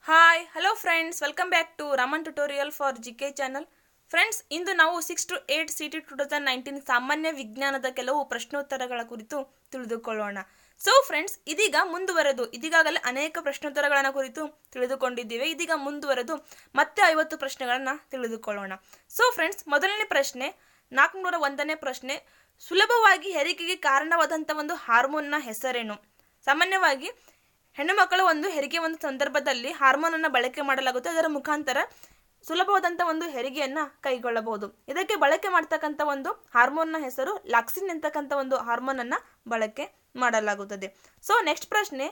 Hi hello friends, welcome back to Raman tutorial for GK channel. Friends, ಇಂದು ನಾವು 6 to 8 CT 2019 ಸಾಮಾನ್ಯ ವಿಜ್ಞಾನದ ಕೆಲವು ಪ್ರಶ್ನೋತ್ತರಗಳ ಕುರಿತು ತಿಳಿದುಕೊಳ್ಳೋಣ. ಸೊ ಫ್ರೆಂಡ್ಸ್, ಇದೀಗಾಗಲೇ ಅನೇಕ ಪ್ರಶ್ನೋತ್ತರಗಳನ್ನು ಕುರಿತು ತಿಳಿದುಕೊಂಡಿದ್ದೇವೆ. ಇದೀಗ ಮುಂದುವರೆದು ಮತ್ತೆ 50 ಪ್ರಶ್ನೆಗಳನ್ನು ತಿಳಿದುಕೊಳ್ಳೋಣ. ಸೊ ಫ್ರೆಂಡ್ಸ್, ಮೊದಲನೇ ಪ್ರಶ್ನೆ, 401ನೇ ಪ್ರಶ್ನೆ, ಸುಲಭವಾಗಿ ಹೆರಿಗೆಗೆ ಕಾರಣವಾದಂಥ ಒಂದು ಹಾರ್ಮೋನ್ನ ಹೆಸರೇನು? ಸಾಮಾನ್ಯವಾಗಿ ಹೆಣ್ಣು ಮಕ್ಕಳ ಹೆರಿಗೆ ಸಂದರ್ಭದಲ್ಲಿ ಹಾರ್ಮೋನ್ ಅನ್ನು ಬಳಕೆ ಮಾಡಲಾಗುತ್ತೆ. ಅದರ ಮುಖಾಂತರ ಸುಲಭವಾದಂಥ ಹೆರಿಗೆಯನ್ನ ಕೈಗೊಳ್ಳಬಹುದು. ಇದಕ್ಕೆ ಬಳಕೆ ಮಾಡ್ತಕ್ಕಂಥ ಹಾರ್ಮೋನ್ನ ಹೆಸರು ಲಾಕ್ಸಿನ್ ಎಂತಕ್ಕಂಥ ಹಾರ್ಮೋನ್ ಅನ್ನ ಬಳಕೆ ಮಾಡಲಾಗುತ್ತದೆ. ಸೊ ನೆಕ್ಸ್ಟ್ ಪ್ರಶ್ನೆ,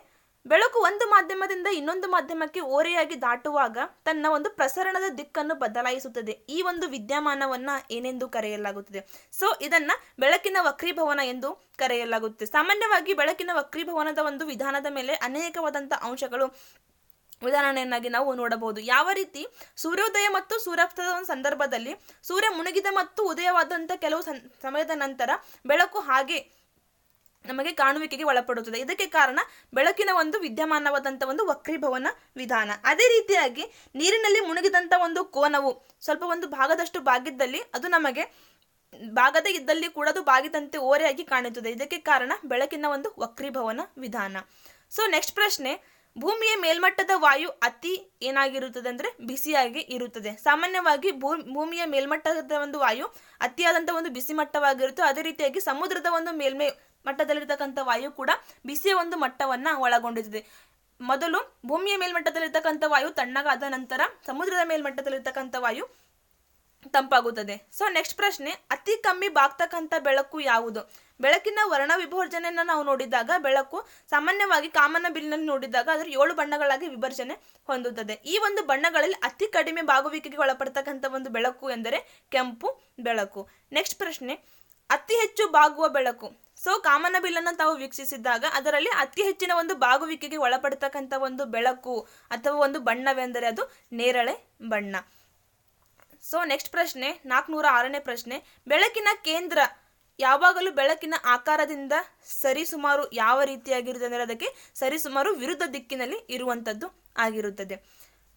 ಬೆಳಕು ಒಂದು ಮಾಧ್ಯಮದಿಂದ ಇನ್ನೊಂದು ಮಾಧ್ಯಮಕ್ಕೆ ಓರೆಯಾಗಿ ದಾಟುವಾಗ ತನ್ನ ಪ್ರಸರಣದ ದಿಕ್ಕನ್ನು ಬದಲಾಯಿಸುತ್ತದೆ. ಈ ವಿದ್ಯಮಾನವನ್ನ ಏನೆಂದು ಕರೆಯಲಾಗುತ್ತದೆ? ಸೊ ಇದನ್ನ ಬೆಳಕಿನ ವಕ್ರೀಭವನ ಎಂದು ಕರೆಯಲಾಗುತ್ತೆ. ಸಾಮಾನ್ಯವಾಗಿ ಬೆಳಕಿನ ವಕ್ರೀಭವನದ ವಿಧಾನದ ಮೇಲೆ ಅನೇಕವಾದಂಥ ಅಂಶಗಳು ಉದಾಹರಣೆಯನ್ನಾಗಿ ನಾವು ನೋಡಬಹುದು. ಯಾವ ರೀತಿ ಸೂರ್ಯೋದಯ ಮತ್ತು ಸೂರ್ಯಾಸ್ತದ ಸಂದರ್ಭದಲ್ಲಿ ಸೂರ್ಯ ಮುಳುಗಿದ ಮತ್ತು ಉದಯವಾದಂಥ ಕೆಲವು ಸಮಯದ ನಂತರ ಬೆಳಕು ಹಾಗೆ ನಮಗೆ ಕಾಣುವಿಕೆಗೆ ಒಳಪಡುತ್ತದೆ. ಇದಕ್ಕೆ ಕಾರಣ ಬೆಳಕಿನ ವಿದ್ಯಮಾನವಾದಂಥ ವಕ್ರೀಭವನ ವಿಧಾನ. ಅದೇ ರೀತಿಯಾಗಿ ನೀರಿನಲ್ಲಿ ಮುಳುಗಿದಂಥ ಕೋನವು ಸ್ವಲ್ಪ ಭಾಗದಷ್ಟು ಬಾಗಿದ್ದಲ್ಲಿ ಅದು ನಮಗೆ ಬಾಗದೇ ಇದ್ದಲ್ಲಿ ಕೂಡ ಅದು ಬಾಗಿದಂತೆ ಓರೆಯಾಗಿ ಕಾಣುತ್ತದೆ. ಇದಕ್ಕೆ ಕಾರಣ ಬೆಳಕಿನ ವಕ್ರೀಭವನ ವಿಧಾನ. ಸೊ ನೆಕ್ಸ್ಟ್ ಪ್ರಶ್ನೆ, ಭೂಮಿಯ ಮೇಲ್ಮಟ್ಟದ ವಾಯು ಅತಿ ಏನಾಗಿರುತ್ತದೆ ಅಂದರೆ ಬಿಸಿಯಾಗಿ ಇರುತ್ತದೆ. ಸಾಮಾನ್ಯವಾಗಿ ಭೂಮಿಯ ಮೇಲ್ಮಟ್ಟದ ವಾಯು ಅತಿಯಾದಂಥ ಬಿಸಿ ಮಟ್ಟವಾಗಿರುತ್ತೆ. ಅದೇ ರೀತಿಯಾಗಿ ಸಮುದ್ರದ ಮೇಲ್ಮೈ ಮಟ್ಟದಲ್ಲಿರ್ತಕ್ಕಂಥ ವಾಯು ಕೂಡ ಬಿಸಿಯ ಮಟ್ಟವನ್ನ ಒಳಗೊಂಡಿದೆ. ಮೊದಲು ಭೂಮಿಯ ಮೇಲ್ಮಟ್ಟದಲ್ಲಿರ್ತಕ್ಕಂಥ ವಾಯು ತಣ್ಣಗಾದ ನಂತರ ಸಮುದ್ರದ ಮೇಲ್ಮಟ್ಟದಲ್ಲಿರ್ತಕ್ಕಂಥ ವಾಯು ತಂಪಾಗುತ್ತದೆ. ಸೊ ನೆಕ್ಸ್ಟ್ ಪ್ರಶ್ನೆ, ಅತಿ ಕಮ್ಮಿ ಬಾಗ್ತಕ್ಕಂಥ ಬೆಳಕು ಯಾವುದು? ಬೆಳಕಿನ ವರ್ಣ ವಿಭಜನೆಯನ್ನು ನಾವು ನೋಡಿದಾಗ ಬೆಳಕು ಸಾಮಾನ್ಯವಾಗಿ ಕಾಮನ ಬಿಲ್ಲಿನಲ್ಲಿ ನೋಡಿದಾಗ ಅದರ 7 ಬಣ್ಣಗಳಾಗಿ ವಿಭಜನೆ ಹೊಂದುತ್ತದೆ. ಈ ಬಣ್ಣಗಳಲ್ಲಿ ಅತಿ ಕಡಿಮೆ ಬಾಗುವಿಕೆಗೆ ಒಳಪಡ್ತಕ್ಕಂಥ ಬೆಳಕು ಎಂದರೆ ಕೆಂಪು ಬೆಳಕು. ನೆಕ್ಸ್ಟ್ ಪ್ರಶ್ನೆ, ಅತಿ ಹೆಚ್ಚು ಬಾಗುವ ಬೆಳಕು. ಸೊ ಕಾಮನ ಬಿಲ್ಲನ್ನು ತಾವು ವೀಕ್ಷಿಸಿದಾಗ ಅದರಲ್ಲಿ ಅತಿ ಹೆಚ್ಚಿನ ಬಾಗುವಿಕೆಗೆ ಒಳಪಡ್ತಕ್ಕಂಥ ಬೆಳಕು ಅಥವಾ ಬಣ್ಣವೆಂದರೆ ಅದು ನೇರಳೆ ಬಣ್ಣ. ಸೊ ನೆಕ್ಸ್ಟ್ ಪ್ರಶ್ನೆ, 406ನೇ ಪ್ರಶ್ನೆ, ಬೆಳಕಿನ ಕೇಂದ್ರ ಯಾವಾಗಲೂ ಬೆಳಕಿನ ಆಕಾರದಿಂದ ಸರಿಸುಮಾರು ಯಾವ ರೀತಿಯಾಗಿರುತ್ತದೆ ಅಂದರೆ ಅದಕ್ಕೆ ಸರಿಸುಮಾರು ವಿರುದ್ಧ ದಿಕ್ಕಿನಲ್ಲಿ ಇರುವಂಥದ್ದು ಆಗಿರುತ್ತದೆ.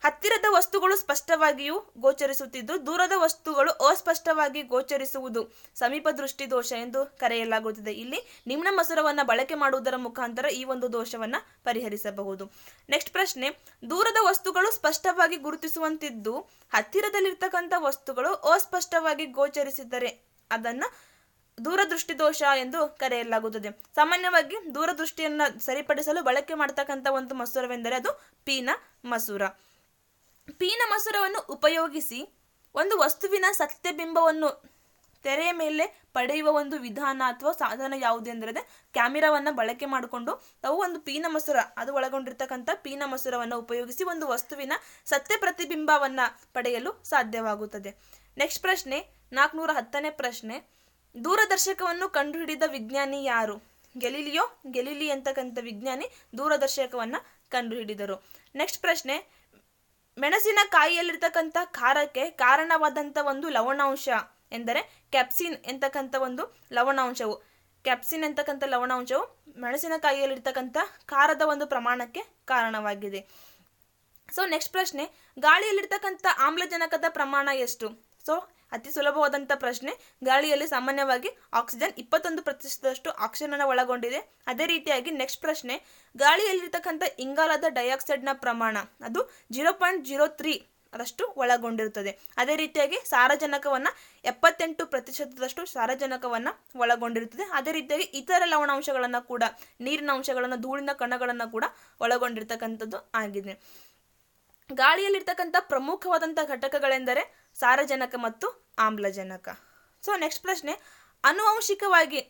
ಹತ್ತಿರದ ವಸ್ತುಗಳು ಸ್ಪಷ್ಟವಾಗಿಯೂ ಗೋಚರಿಸುತ್ತಿದ್ದು ದೂರದ ವಸ್ತುಗಳು ಅಸ್ಪಷ್ಟವಾಗಿ ಗೋಚರಿಸುವುದು ಸಮೀಪ ದೃಷ್ಟಿ ದೋಷ ಎಂದು ಕರೆಯಲಾಗುತ್ತದೆ. ಇಲ್ಲಿ ನಿಮ್ನ ಮಸೂರವನ್ನು ಬಳಕೆ ಮಾಡುವುದರ ಮುಖಾಂತರ ಈ ದೋಷವನ್ನ ಪರಿಹರಿಸಬಹುದು. ನೆಕ್ಸ್ಟ್ ಪ್ರಶ್ನೆ, ದೂರದ ವಸ್ತುಗಳು ಸ್ಪಷ್ಟವಾಗಿ ಗುರುತಿಸುವಂತಿದ್ದು ಹತ್ತಿರದಲ್ಲಿರ್ತಕ್ಕಂಥ ವಸ್ತುಗಳು ಅಸ್ಪಷ್ಟವಾಗಿ ಗೋಚರಿಸಿದರೆ ಅದನ್ನ ದೂರದೃಷ್ಟಿ ದೋಷ ಎಂದು ಕರೆಯಲಾಗುತ್ತದೆ. ಸಾಮಾನ್ಯವಾಗಿ ದೂರದೃಷ್ಟಿಯನ್ನ ಸರಿಪಡಿಸಲು ಬಳಕೆ ಮಾಡತಕ್ಕಂಥ ಮಸೂರವೆಂದರೆ ಅದು ಪೀನ ಮಸೂರ. ಪೀನ ಮಸೂರವನ್ನು ಉಪಯೋಗಿಸಿ ವಸ್ತುವಿನ ಸತ್ಯಬಿಂಬವನ್ನು ತೆರೆಯ ಮೇಲೆ ಪಡೆಯುವ ವಿಧಾನ ಅಥವಾ ಸಾಧನ ಯಾವುದು ಎಂದರೆ ಕ್ಯಾಮೆರಾವನ್ನ ಬಳಕೆ ಮಾಡಿಕೊಂಡು ನಾವು ಪೀನ ಮಸೂರ ಅದು ಒಳಗೊಂಡಿರ್ತಕ್ಕಂಥ ಪೀನ ಮಸೂರವನ್ನು ಉಪಯೋಗಿಸಿ ವಸ್ತುವಿನ ಸತ್ಯ ಪ್ರತಿಬಿಂಬವನ್ನ ಪಡೆಯಲು ಸಾಧ್ಯವಾಗುತ್ತದೆ. ನೆಕ್ಸ್ಟ್ ಪ್ರಶ್ನೆ, 410ನೇ ಪ್ರಶ್ನೆ, ದೂರದರ್ಶಕವನ್ನು ಕಂಡುಹಿಡಿದ ವಿಜ್ಞಾನಿ ಯಾರು? ಗೆಲಿಲಿ ಅಂತಕ್ಕಂಥ ವಿಜ್ಞಾನಿ ದೂರದರ್ಶಕವನ್ನ ಕಂಡುಹಿಡಿದರು. ನೆಕ್ಸ್ಟ್ ಪ್ರಶ್ನೆ, ಮೆಣಸಿನಕಾಯಿಯಲ್ಲಿರ್ತಕ್ಕಂಥ ಖಾರಕ್ಕೆ ಕಾರಣವಾದಂಥ ಲವಣಾಂಶ ಎಂದರೆ ಕ್ಯಾಪ್ಸಿನ್ ಎಂತಕ್ಕಂಥ ಲವಣಾಂಶವು. ಕ್ಯಾಪ್ಸಿನ್ ಎಂತಕ್ಕಂಥ ಲವಣಾಂಶವು ಮೆಣಸಿನಕಾಯಿಯಲ್ಲಿರ್ತಕ್ಕಂಥ ಖಾರದ ಪ್ರಮಾಣಕ್ಕೆ ಕಾರಣವಾಗಿದೆ. ಸೊ ನೆಕ್ಸ್ಟ್ ಪ್ರಶ್ನೆ, ಗಾಳಿಯಲ್ಲಿರ್ತಕ್ಕಂಥ ಆಮ್ಲಜನಕದ ಪ್ರಮಾಣ ಎಷ್ಟು? ಸೊ ಅತಿ ಸುಲಭವಾದಂಥ ಪ್ರಶ್ನೆ. ಗಾಳಿಯಲ್ಲಿ ಸಾಮಾನ್ಯವಾಗಿ ಆಕ್ಸಿಜನ್ 21% ಆಕ್ಸಿಜನ್ ಅನ್ನು ಒಳಗೊಂಡಿದೆ. ಅದೇ ರೀತಿಯಾಗಿ ನೆಕ್ಸ್ಟ್ ಪ್ರಶ್ನೆ, ಗಾಳಿಯಲ್ಲಿರ್ತಕ್ಕಂಥ ಇಂಗಾಲದ ಡೈಆಕ್ಸೈಡ್ನ ಪ್ರಮಾಣ ಅದು 0.03 ಅದಷ್ಟು ಒಳಗೊಂಡಿರುತ್ತದೆ. ಅದೇ ರೀತಿಯಾಗಿ ಸಾರಜನಕವನ್ನ 78% ಸಾರಜನಕವನ್ನ ಒಳಗೊಂಡಿರುತ್ತದೆ. ಅದೇ ರೀತಿಯಾಗಿ ಇತರ ಲವಣಾಂಶಗಳನ್ನು ಕೂಡ ನೀರಿನ ಅಂಶಗಳನ್ನು ಧೂಳಿನ ಕಣಗಳನ್ನು ಕೂಡ ಒಳಗೊಂಡಿರ್ತಕ್ಕಂಥದ್ದು ಆಗಿದೆ. ಗಾಳಿಯಲ್ಲಿರ್ತಕ್ಕಂಥ ಪ್ರಮುಖವಾದಂಥ ಘಟಕಗಳೆಂದರೆ ಸಾರಜನಕ ಮತ್ತು ಆಮ್ಲಜನಕ. ಸೊ ನೆಕ್ಸ್ಟ್ ಪ್ರಶ್ನೆ, ಆನುವಂಶಿಕವಾಗಿ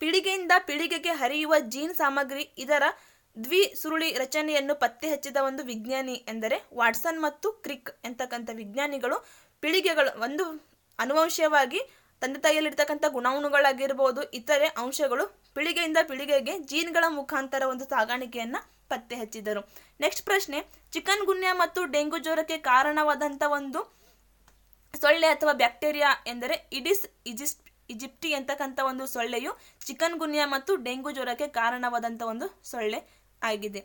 ಪೀಳಿಗೆಯಿಂದ ಪೀಳಿಗೆಗೆ ಹರಿಯುವ ಜೀನ್ ಸಾಮಗ್ರಿ ಇದರ ದ್ವಿಸುರುಳಿ ರಚನೆಯನ್ನು ಪತ್ತೆ ಹಚ್ಚಿದ ವಿಜ್ಞಾನಿ ಎಂದರೆ ವಾಟ್ಸನ್ ಮತ್ತು ಕ್ರಿಕ್ ಎಂತಕ್ಕಂಥ ವಿಜ್ಞಾನಿಗಳು ಪೀಳಿಗೆಗಳು ಅನುವಂಶೀಯವಾಗಿ ತಂದೆ ತಾಯಿಯಲ್ಲಿರ್ತಕ್ಕಂಥ ಗುಣಾಣುಗಳಾಗಿರ್ಬೋದು ಇತರೆ ಅಂಶಗಳು ಪೀಳಿಗೆಯಿಂದ ಪೀಳಿಗೆಗೆ ಜೀನ್ಗಳ ಮುಖಾಂತರ ಸಾಗಾಣಿಕೆಯನ್ನ ಪತ್ತೆ ಹಚ್ಚಿದರು. ನೆಕ್ಸ್ಟ್ ಪ್ರಶ್ನೆ, ಚಿಕನ್ ಗುನ್ಯಾ ಮತ್ತು ಡೆಂಗು ಜ್ವರಕ್ಕೆ ಕಾರಣವಾದಂಥ ಸೊಳ್ಳೆ ಅಥವಾ ಬ್ಯಾಕ್ಟೀರಿಯಾ ಎಂದರೆ ಇಡಿಸ್ ಈಜಿಪ್ಟಿ ಎಂತಕ್ಕಂಥ ಸೊಳ್ಳೆಯು ಚಿಕನ್ ಗುನ್ಯಾ ಮತ್ತು ಡೆಂಗು ಜ್ವರಕ್ಕೆ ಕಾರಣವಾದಂಥ ಸೊಳ್ಳೆ ಆಗಿದೆ.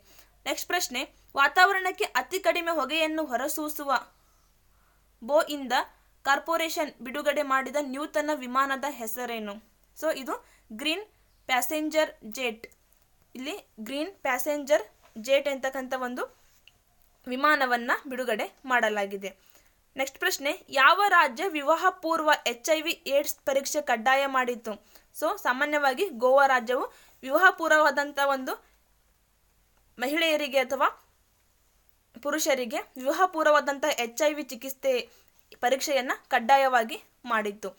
ನೆಕ್ಸ್ಟ್ ಪ್ರಶ್ನೆ, ವಾತಾವರಣಕ್ಕೆ ಅತಿ ಕಡಿಮೆ ಹೊಗೆಯನ್ನು ಹೊರಸೂಸುವ ಬೋಯಿಂದ ಕಾರ್ಪೊರೇಷನ್ ಬಿಡುಗಡೆ ಮಾಡಿದ ನೂತನ ವಿಮಾನದ ಹೆಸರೇನು? ಸೊ ಇದು ಗ್ರೀನ್ ಪ್ಯಾಸೆಂಜರ್ ಜೆಟ್. ಇಲ್ಲಿ ಗ್ರೀನ್ ಪ್ಯಾಸೆಂಜರ್ ಜೆಟ್ ಅಂತಕ್ಕಂಥ ಒಂದು ವಿಮಾನವನ್ನು ಬಿಡುಗಡೆ ಮಾಡಲಾಗಿದೆ. ನೆಕ್ಸ್ಟ್ ಪ್ರಶ್ನೆ, ಯಾವ ರಾಜ್ಯ ವಿವಾಹ ಪೂರ್ವ HIV ಏಡ್ಸ್ ಪರೀಕ್ಷೆ ಕಡ್ಡಾಯ ಮಾಡಿತ್ತು? ಸೊ ಸಾಮಾನ್ಯವಾಗಿ ಗೋವಾ ರಾಜ್ಯವು ವಿವಾಹ ಪೂರ್ವವಾದಂಥ ಒಂದು ಮಹಿಳೆಯರಿಗೆ ಅಥವಾ ಪುರುಷರಿಗೆ ವಿವಾಹ ಪೂರ್ವವಾದಂಥ HIV ಚಿಕಿತ್ಸೆ ಪರೀಕ್ಷೆಯನ್ನು ಕಡ್ಡಾಯವಾಗಿ ಮಾಡಿತ್ತು.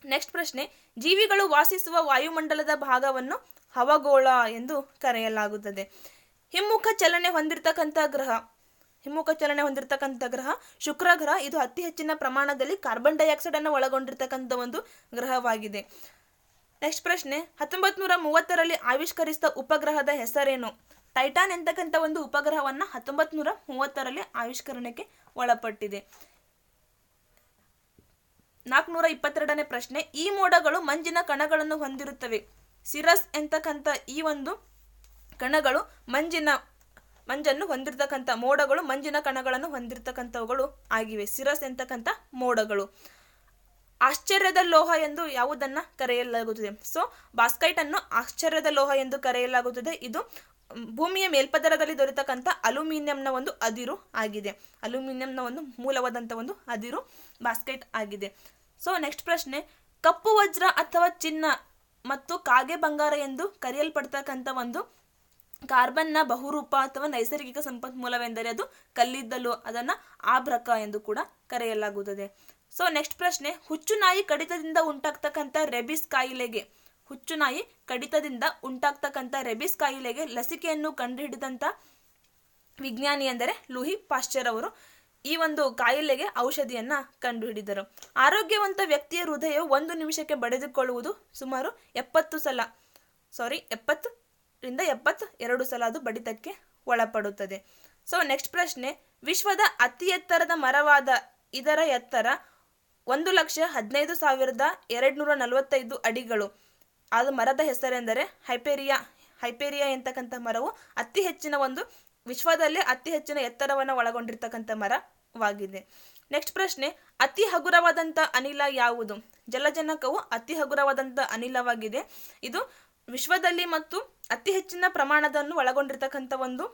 ನೆಕ್ಸ್ಟ್ ಪ್ರಶ್ನೆ, ಜೀವಿಗಳು ವಾಸಿಸುವ ವಾಯುಮಂಡಲದ ಭಾಗವನ್ನು ಹವಗೋಳ ಎಂದು ಕರೆಯಲಾಗುತ್ತದೆ. ಹಿಮ್ಮುಖ ಚಲನೆ ಹೊಂದಿರತಕ್ಕಂಥ ಗ್ರಹ ಶುಕ್ರ ಗ್ರಹ. ಇದು ಅತಿ ಹೆಚ್ಚಿನ ಪ್ರಮಾಣದಲ್ಲಿ ಕಾರ್ಬನ್ ಡೈಆಕ್ಸೈಡ್ ಅನ್ನು ಒಳಗೊಂಡಿರ್ತಕ್ಕಂಥ ಒಂದು ಗ್ರಹವಾಗಿದೆ. ನೆಕ್ಸ್ಟ್ ಪ್ರಶ್ನೆ, 1930ರಲ್ಲಿ ಆವಿಷ್ಕರಿಸಿದ ಉಪಗ್ರಹದ ಹೆಸರೇನು? ಟೈಟಾನ್ ಎಂತಕ್ಕಂಥ ಒಂದು ಉಪಗ್ರಹವನ್ನು 1930ರಲ್ಲಿ ಆವಿಷ್ಕರಣಕ್ಕೆ ಒಳಪಟ್ಟಿದೆ. 422ನೇ ಪ್ರಶ್ನೆ, ಈ ಮೋಡಗಳು ಮಂಜಿನ ಕಣಗಳನ್ನು ಹೊಂದಿರುತ್ತವೆ. ಸಿರಸ್ ಎಂತಕ್ಕಂಥ ಈ ಒಂದು ಕಣಗಳು ಮಂಜನ್ನು ಹೊಂದಿರತಕ್ಕಂಥ ಮೋಡಗಳು ಮಂಜಿನ ಕಣಗಳನ್ನು ಹೊಂದಿರತಕ್ಕಂಥವುಗಳು ಆಗಿವೆ. ಸಿರಸ್ ಎಂತಕ್ಕಂಥ ಮೋಡಗಳು. ಆಶ್ಚರ್ಯದ ಲೋಹ ಎಂದು ಯಾವುದನ್ನು ಕರೆಯಲಾಗುತ್ತದೆ? ಸೊ ಬಾಸ್ಕೈಟ್ ಅನ್ನು ಆಶ್ಚರ್ಯದ ಲೋಹ ಎಂದು ಕರೆಯಲಾಗುತ್ತದೆ. ಇದು ಭೂಮಿಯ ಮೇಲ್ಪದರದಲ್ಲಿ ದೊರೆತಕ್ಕಂಥ ಅಲ್ಯೂಮಿನಿಯಂನ ಒಂದು ಅದಿರು ಆಗಿದೆ. ಅಲ್ಯೂಮಿನಿಯಂನ ಒಂದು ಮೂಲವಾದಂಥ ಒಂದು ಅದಿರು ಬಾಸ್ಕೈಟ್ ಆಗಿದೆ. ಸೊ ನೆಕ್ಸ್ಟ್ ಪ್ರಶ್ನೆ, ಕಪ್ಪು ವಜ್ರ ಅಥವಾ ಚಿನ್ನ ಮತ್ತು ಕಾಗೆ ಬಂಗಾರ ಎಂದು ಕರೆಯಲ್ಪಡ್ತಕ್ಕಂಥ ಒಂದು ಕಾರ್ಬನ್ನ ಬಹುರೂಪ ಅಥವಾ ನೈಸರ್ಗಿಕ ಸಂಪನ್ಮೂಲವೆಂದರೆ ಅದು ಕಲ್ಲಿದ್ದಲು. ಅದನ್ನು ಆಭ್ರಕ ಎಂದು ಕೂಡ ಕರೆಯಲಾಗುತ್ತದೆ. ಸೊ ನೆಕ್ಸ್ಟ್ ಪ್ರಶ್ನೆ, ಹುಚ್ಚುನಾಯಿ ಕಡಿತದಿಂದ ಉಂಟಾಗ್ತಕ್ಕಂಥ ರೆಬಿಸ್ ಕಾಯಿಲೆಗೆ ಲಸಿಕೆಯನ್ನು ಕಂಡುಹಿಡಿದಂಥ ವಿಜ್ಞಾನಿ ಎಂದರೆ ಲೂಯಿ ಪಾಶ್ಚರ್ ಅವರು. ಈ ಒಂದು ಕಾಯಿಲೆಗೆ ಔಷಧಿಯನ್ನು ಕಂಡುಹಿಡಿದರು. ಆರೋಗ್ಯವಂತ ವ್ಯಕ್ತಿಯ ಹೃದಯವು 1 ನಿಮಿಷಕ್ಕೆ ಬಡಿದುಕೊಳ್ಳುವುದು ಸುಮಾರು 70ರಿಂದ 72 ಸಲ ಅದು ಬಡಿತಕ್ಕೆ ಒಳಪಡುತ್ತದೆ. ಸೊ ನೆಕ್ಸ್ಟ್ ಪ್ರಶ್ನೆ, ವಿಶ್ವದ ಅತಿ ಎತ್ತರದ ಮರವಾದ ಇದರ ಎತ್ತರ 1,15,245 ಅಡಿಗಳು. ಅದು ಮರದ ಹೆಸರೆಂದರೆ ಹೈಪೇರಿಯಾ ಎಂತಕ್ಕಂಥ ಮರವು ವಿಶ್ವದಲ್ಲೇ ಅತಿ ಹೆಚ್ಚಿನ ಎತ್ತರವನ್ನು ಒಳಗೊಂಡಿರ್ತಕ್ಕಂಥ ಮರವಾಗಿದೆ. ನೆಕ್ಸ್ಟ್ ಪ್ರಶ್ನೆ, ಅತಿ ಹಗುರವಾದಂಥ ಅನಿಲ ಯಾವುದು? ಜಲಜನಕವು ಅತಿ ಹಗುರವಾದಂಥ ಅನಿಲವಾಗಿದೆ. ಇದು ವಿಶ್ವದಲ್ಲಿ ಮತ್ತು ಅತಿ ಹೆಚ್ಚಿನ ಪ್ರಮಾಣವನ್ನು ಒಳಗೊಂಡಿರ್ತಕ್ಕಂಥ ಒಂದು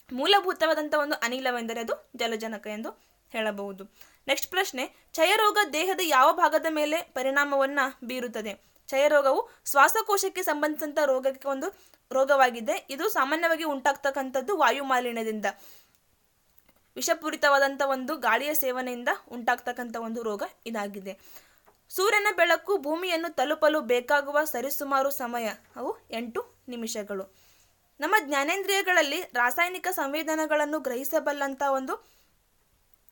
ಮೂಲಭೂತವಾದಂಥ ಒಂದು ಅನಿಲವೆಂದರೆ ಅದು ಜಲಜನಕ ಎಂದು ಹೇಳಬಹುದು. ನೆಕ್ಸ್ಟ್ ಪ್ರಶ್ನೆ, ಕ್ಷಯರೋಗ ದೇಹದ ಯಾವ ಭಾಗದ ಮೇಲೆ ಪರಿಣಾಮವನ್ನು ಬೀರುತ್ತದೆ? ಕ್ಷಯರೋಗವು ಶ್ವಾಸಕೋಶಕ್ಕೆ ಸಂಬಂಧಿಸಿದಂಥ ಒಂದು ರೋಗವಾಗಿದೆ. ಇದು ಸಾಮಾನ್ಯವಾಗಿ ಉಂಟಾಗ್ತಕ್ಕಂಥದ್ದು ವಾಯುಮಾಲಿನ್ಯದಿಂದ, ವಿಷಪೂರಿತವಾದಂಥ ಒಂದು ಗಾಳಿಯ ಸೇವನೆಯಿಂದ ಉಂಟಾಗ್ತಕ್ಕಂಥ ಒಂದು ರೋಗ ಇದಾಗಿದೆ. ಸೂರ್ಯನ ಬೆಳಕು ಭೂಮಿಯನ್ನು ತಲುಪಲು ಬೇಕಾಗುವ ಸರಿಸುಮಾರು ಸಮಯ ಅವು 8 ನಿಮಿಷಗಳು. ನಮ್ಮ ಜ್ಞಾನೇಂದ್ರಿಯಗಳಲ್ಲಿ ರಾಸಾಯನಿಕ ಸಂವೇದನೆಗಳನ್ನು ಗ್ರಹಿಸಬಲ್ಲಂಥ ಒಂದು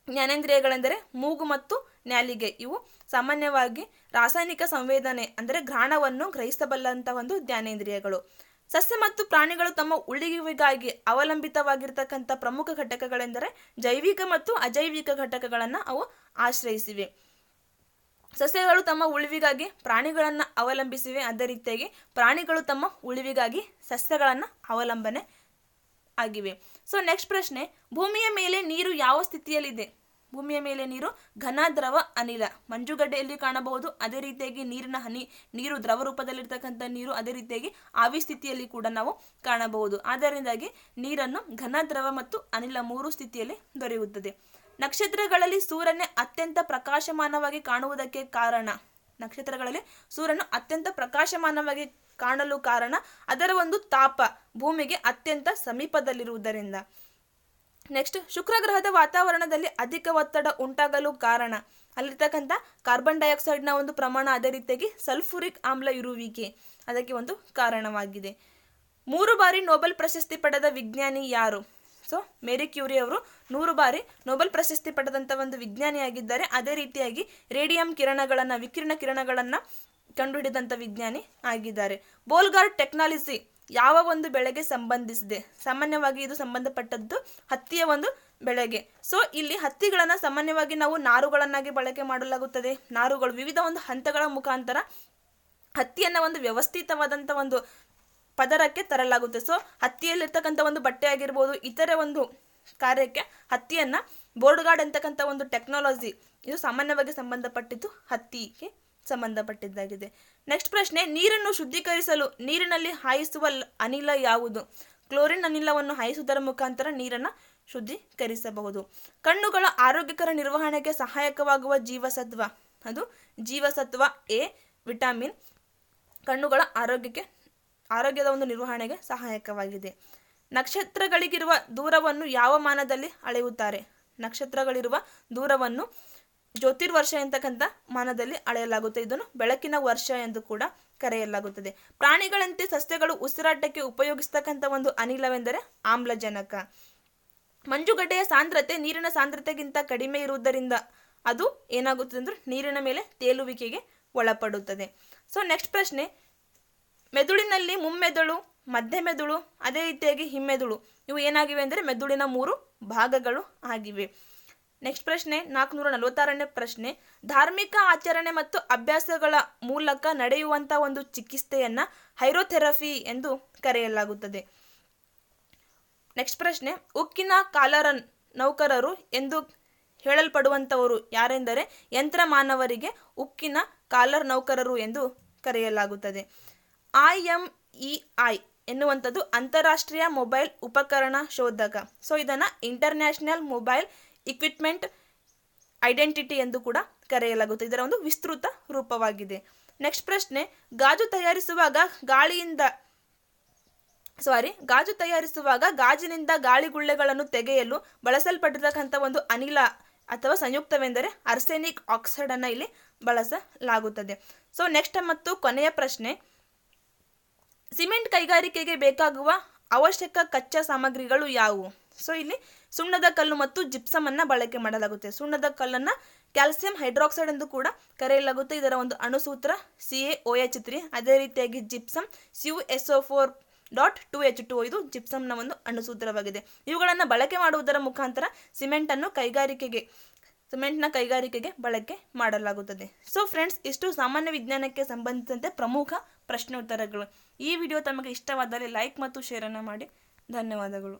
ಜ್ಞಾನೇಂದ್ರಿಯಗಳೆಂದರೆ ಮೂಗು ಮತ್ತು ನ್ಯಾಲಿಗೆ. ಇವು ಸಾಮಾನ್ಯವಾಗಿ ರಾಸಾಯನಿಕ ಸಂವೇದನೆ ಅಂದರೆ ಘ್ರಾಣವನ್ನು ಗ್ರಹಿಸಬಲ್ಲಂಥ ಒಂದು ಜ್ಞಾನೇಂದ್ರಿಯಗಳು. ಸಸ್ಯ ಮತ್ತು ಪ್ರಾಣಿಗಳು ತಮ್ಮ ಉಳಿವಿಗಾಗಿ ಅವಲಂಬಿತವಾಗಿರ್ತಕ್ಕಂಥ ಪ್ರಮುಖ ಘಟಕಗಳೆಂದರೆ ಜೈವಿಕ ಮತ್ತು ಅಜೈವಿಕ ಘಟಕಗಳನ್ನು ಅವು ಆಶ್ರಯಿಸಿವೆ. ಸಸ್ಯಗಳು ತಮ್ಮ ಉಳಿವಿಗಾಗಿ ಪ್ರಾಣಿಗಳನ್ನು ಅವಲಂಬಿಸಿವೆ. ಅದೇ ರೀತಿಯಾಗಿ ಪ್ರಾಣಿಗಳು ತಮ್ಮ ಉಳಿವಿಗಾಗಿ ಸಸ್ಯಗಳನ್ನು ಅವಲಂಬನೆ ಆಗಿವೆ. ಸೊ ನೆಕ್ಸ್ಟ್ ಪ್ರಶ್ನೆ, ಭೂಮಿಯ ಮೇಲೆ ನೀರು ಯಾವ ಸ್ಥಿತಿಯಲ್ಲಿದೆ? ಭೂಮಿಯ ಮೇಲೆ ನೀರು ಘನ, ದ್ರವ, ಅನಿಲ. ಮಂಜುಗಡ್ಡೆಯಲ್ಲಿ ಕಾಣಬಹುದು. ಅದೇ ರೀತಿಯಾಗಿ ನೀರಿನ ಹನಿ, ನೀರು ದ್ರವ ರೂಪದಲ್ಲಿರ್ತಕ್ಕಂಥ ನೀರು, ಅದೇ ರೀತಿಯಾಗಿ ಆವಿ ಸ್ಥಿತಿಯಲ್ಲಿ ಕೂಡ ನಾವು ಕಾಣಬಹುದು. ಅದರಿಂದಾಗಿ ನೀರನ್ನು ಘನ, ದ್ರವ ಮತ್ತು ಅನಿಲ 3 ಸ್ಥಿತಿಯಲ್ಲಿ ದೊರೆಯುತ್ತದೆ. ನಕ್ಷತ್ರಗಳಲ್ಲಿ ಸೂರ್ಯನೇ ಅತ್ಯಂತ ಪ್ರಕಾಶಮಾನವಾಗಿ ಕಾಣುವುದಕ್ಕೆ ಕಾರಣ? ನಕ್ಷತ್ರಗಳಲ್ಲಿ ಸೂರ್ಯನು ಅತ್ಯಂತ ಪ್ರಕಾಶಮಾನವಾಗಿ ಕಾಣಲು ಕಾರಣ ಅದರ ಒಂದು ತಾಪ ಭೂಮಿಗೆ ಅತ್ಯಂತ ಸಮೀಪದಲ್ಲಿರುವುದರಿಂದ. ನೆಕ್ಸ್ಟ್, ಶುಕ್ರ ಗ್ರಹದ ವಾತಾವರಣದಲ್ಲಿ ಅಧಿಕ ಒತ್ತಡ ಉಂಟಾಗಲು ಕಾರಣ? ಅಲ್ಲಿರ್ತಕ್ಕಂಥ ಕಾರ್ಬನ್ ಡೈಆಕ್ಸೈಡ್ನ ಒಂದು ಪ್ರಮಾಣ, ಅದೇ ರೀತಿಯಾಗಿ ಸಲ್ಫ್ಯೂರಿಕ್ ಆಮ್ಲ ಇರುವಿಕೆ ಅದಕ್ಕೆ ಒಂದು ಕಾರಣವಾಗಿದೆ. 3 ಬಾರಿ ನೊಬೆಲ್ ಪ್ರಶಸ್ತಿ ಪಡೆದ ವಿಜ್ಞಾನಿ ಯಾರು? ಸೊ ಮೇರಿ ಕ್ಯೂರಿ ಅವರು 100 ಬಾರಿ ನೊಬೆಲ್ ಪ್ರಶಸ್ತಿ ಪಡೆದಂಥ ಒಂದು ವಿಜ್ಞಾನಿಯಾಗಿದ್ದಾರೆ. ಅದೇ ರೀತಿಯಾಗಿ ರೇಡಿಯಂ ವಿಕಿರಣ ಕಿರಣಗಳನ್ನು ಕಂಡುಹಿಡಿದಂಥ ವಿಜ್ಞಾನಿ ಆಗಿದ್ದಾರೆ. ಬೋಲ್ಗಾರ್ ಟೆಕ್ನಾಲಜಿ ಯಾವ ಒಂದು ಬೆಳೆಗೆ ಸಂಬಂಧಿಸಿದೆ? ಸಾಮಾನ್ಯವಾಗಿ ಇದು ಸಂಬಂಧಪಟ್ಟದ್ದು ಹತ್ತಿಯ ಒಂದು ಬೆಳೆಗೆ. ಸೊ ಇಲ್ಲಿ ಹತ್ತಿಗಳನ್ನು ಸಾಮಾನ್ಯವಾಗಿ ನಾವು ನಾರುಗಳನ್ನಾಗಿ ಬಳಕೆ ಮಾಡಲಾಗುತ್ತದೆ. ನಾರುಗಳು ವಿವಿಧ ಒಂದು ಹಂತಗಳ ಮುಖಾಂತರ ಹತ್ತಿಯನ್ನು ಒಂದು ವ್ಯವಸ್ಥಿತವಾದಂಥ ಒಂದು ಪದರಕ್ಕೆ ತರಲಾಗುತ್ತೆ. ಸೊ ಹತ್ತಿಯಲ್ಲಿರ್ತಕ್ಕಂಥ ಒಂದು ಬಟ್ಟೆ ಆಗಿರ್ಬೋದು, ಇತರೆ ಒಂದು ಕಾರ್ಯಕ್ಕೆ ಹತ್ತಿಯನ್ನು ಬೋರ್ಡ್ ಅಂತಕ್ಕಂಥ ಒಂದು ಟೆಕ್ನಾಲಜಿ ಇದು ಸಾಮಾನ್ಯವಾಗಿ ಸಂಬಂಧಪಟ್ಟಿದ್ದು ಹತ್ತಿಗೆ ಸಂಬಂಧಪಟ್ಟಿದ್ದಾಗಿದೆ. ನೆಕ್ಸ್ಟ್ ಪ್ರಶ್ನೆ, ನೀರನ್ನು ಶುದ್ಧೀಕರಿಸಲು ನೀರಿನಲ್ಲಿ ಹಾಯಿಸುವ ಅನಿಲ ಯಾವುದು? ಕ್ಲೋರಿನ್ ಅನಿಲವನ್ನು ಹಾಯಿಸುವುದರ ಮುಖಾಂತರ ನೀರನ್ನು ಶುದ್ಧೀಕರಿಸಬಹುದು. ಕಣ್ಣುಗಳ ಆರೋಗ್ಯಕರ ನಿರ್ವಹಣೆಗೆ ಸಹಾಯಕವಾಗುವ ಜೀವಸತ್ವ, ಅದು ಜೀವಸತ್ವ ಎ ವಿಟಮಿನ್ ಕಣ್ಣುಗಳ ಆರೋಗ್ಯದ ಒಂದು ನಿರ್ವಹಣೆಗೆ ಸಹಾಯಕವಾಗಿದೆ. ನಕ್ಷತ್ರಗಳಿಗಿರುವ ದೂರವನ್ನು ಯಾವ ಮಾನದಲ್ಲಿ ಅಳೆಯುತ್ತಾರೆ? ನಕ್ಷತ್ರಗಳಿರುವ ದೂರವನ್ನು ಜ್ಯೋತಿರ್ವರ್ಷ ಎಂತಕ್ಕಂಥ ಮಾನದಲ್ಲಿ ಅಳೆಯಲಾಗುತ್ತೆ. ಇದನ್ನು ಬೆಳಕಿನ ವರ್ಷ ಎಂದು ಕೂಡ ಕರೆಯಲಾಗುತ್ತದೆ. ಪ್ರಾಣಿಗಳಂತೆ ಸಸ್ಯಗಳು ಉಸಿರಾಟಕ್ಕೆ ಉಪಯೋಗಿಸ್ತಕ್ಕಂಥ ಒಂದು ಅನಿಲವೆಂದರೆ ಆಮ್ಲಜನಕ. ಮಂಜುಗಡ್ಡೆಯ ಸಾಂದ್ರತೆ ನೀರಿನ ಸಾಂದ್ರತೆಗಿಂತ ಕಡಿಮೆ ಇರುವುದರಿಂದ ಅದು ಏನಾಗುತ್ತದೆ ಅಂದರೆ ನೀರಿನ ಮೇಲೆ ತೇಲುವಿಕೆಗೆ ಒಳಪಡುತ್ತದೆ. ಸೊ ನೆಕ್ಸ್ಟ್ ಪ್ರಶ್ನೆ, ಮೆದುಳಿನಲ್ಲಿ ಮುಮ್ಮೆದುಳು, ಮಧ್ಯ ಮೆದುಳು, ಅದೇ ರೀತಿಯಾಗಿ ಹಿಮ್ಮೆದುಳು ಇವು ಏನಾಗಿವೆ ಅಂದರೆ ಮೆದುಳಿನ 3 ಭಾಗಗಳು ಆಗಿವೆ. ನೆಕ್ಸ್ಟ್ ಪ್ರಶ್ನೆ 446ನೇ ಪ್ರಶ್ನೆ, ಧಾರ್ಮಿಕ ಆಚರಣೆ ಮತ್ತು ಅಭ್ಯಾಸಗಳ ಮೂಲಕ ನಡೆಯುವಂಥ ಒಂದು ಚಿಕಿತ್ಸೆಯನ್ನು ಹೈರೋಥೆರಪಿ ಎಂದು ಕರೆಯಲಾಗುತ್ತದೆ. ನೆಕ್ಸ್ಟ್ ಪ್ರಶ್ನೆ, ಉಕ್ಕಿನ ಕಾಲರ ನೌಕರರು ಎಂದು ಹೇಳಲ್ಪಡುವಂಥವರು ಯಾರೆಂದರೆ ಯಂತ್ರ ಮಾನವರಿಗೆ ಉಕ್ಕಿನ ಕಾಲರ್ ನೌಕರರು ಎಂದು ಕರೆಯಲಾಗುತ್ತದೆ. IMEI ಎನ್ನುವಂಥದ್ದು ಅಂತಾರಾಷ್ಟ್ರೀಯ ಮೊಬೈಲ್ ಉಪಕರಣ ಶೋಧಕ. ಸೊ ಇದನ್ನು ಇಂಟರ್ನ್ಯಾಷನಲ್ ಮೊಬೈಲ್ ಇಕ್ವಿಪ್ಮೆಂಟ್ ಐಡೆಂಟಿಟಿ ಎಂದು ಕೂಡ ಕರೆಯಲಾಗುತ್ತೆ. ಇದರ ಒಂದು ವಿಸ್ತೃತ ರೂಪವಾಗಿದೆ. ನೆಕ್ಸ್ಟ್ ಪ್ರಶ್ನೆ, ಗಾಜು ತಯಾರಿಸುವಾಗ ಗಾಜಿನಿಂದ ಗಾಳಿಗುಳ್ಳೆಗಳನ್ನು ತೆಗೆಯಲು ಬಳಸಲ್ಪಟ್ಟಿರತಕ್ಕಂಥ ಒಂದು ಅನಿಲ ಅಥವಾ ಸಂಯುಕ್ತವೆಂದರೆ ಆರ್ಸೆನಿಕ್ ಆಕ್ಸೈಡ್ ಅನ್ನು ಇಲ್ಲಿ ಬಳಸಲಾಗುತ್ತದೆ. ಸೊ ನೆಕ್ಸ್ಟ್ ಮತ್ತು ಕೊನೆಯ ಪ್ರಶ್ನೆ, ಸಿಮೆಂಟ್ ಕೈಗಾರಿಕೆಗೆ ಬೇಕಾಗುವ ಅವಶ್ಯಕ ಕಚ್ಚಾ ಸಾಮಗ್ರಿಗಳು ಯಾವುವು? ಸೊ ಇಲ್ಲಿ ಸುಣ್ಣದ ಕಲ್ಲು ಮತ್ತು ಜಿಪ್ಸಮ್ ಅನ್ನ ಬಳಕೆ ಮಾಡಲಾಗುತ್ತೆ. ಸುಣ್ಣದ ಕಲ್ಲನ್ನು ಕ್ಯಾಲ್ಸಿಯಂ ಹೈಡ್ರಾಕ್ಸೈಡ್ ಎಂದು ಕೂಡ ಕರೆಯಲಾಗುತ್ತೆ. ಇದರ ಒಂದು ಅಣುಸೂತ್ರ CaOH3. ಅದೇ ರೀತಿಯಾಗಿ ಜಿಪ್ಸಮ್ CuSO4.2H2O ಇದು ಜಿಪ್ಸಮ್ನ ಒಂದು ಅಣುಸೂತ್ರವಾಗಿದೆ. ಇವುಗಳನ್ನು ಬಳಕೆ ಮಾಡುವುದರ ಮುಖಾಂತರ ಸಿಮೆಂಟ್ನ ಕೈಗಾರಿಕೆಗೆ ಬಳಕೆ ಮಾಡಲಾಗುತ್ತದೆ. ಸೊ ಫ್ರೆಂಡ್ಸ್, ಇಷ್ಟು ಸಾಮಾನ್ಯ ವಿಜ್ಞಾನಕ್ಕೆ ಸಂಬಂಧಿಸಿದಂತೆ ಪ್ರಮುಖ ಪ್ರಶ್ನೋತ್ತರಗಳು. ಈ ವಿಡಿಯೋ ತಮಗೆ ಇಷ್ಟವಾದಲ್ಲಿ ಲೈಕ್ ಮತ್ತು ಶೇರನ್ನು ಮಾಡಿ. ಧನ್ಯವಾದಗಳು.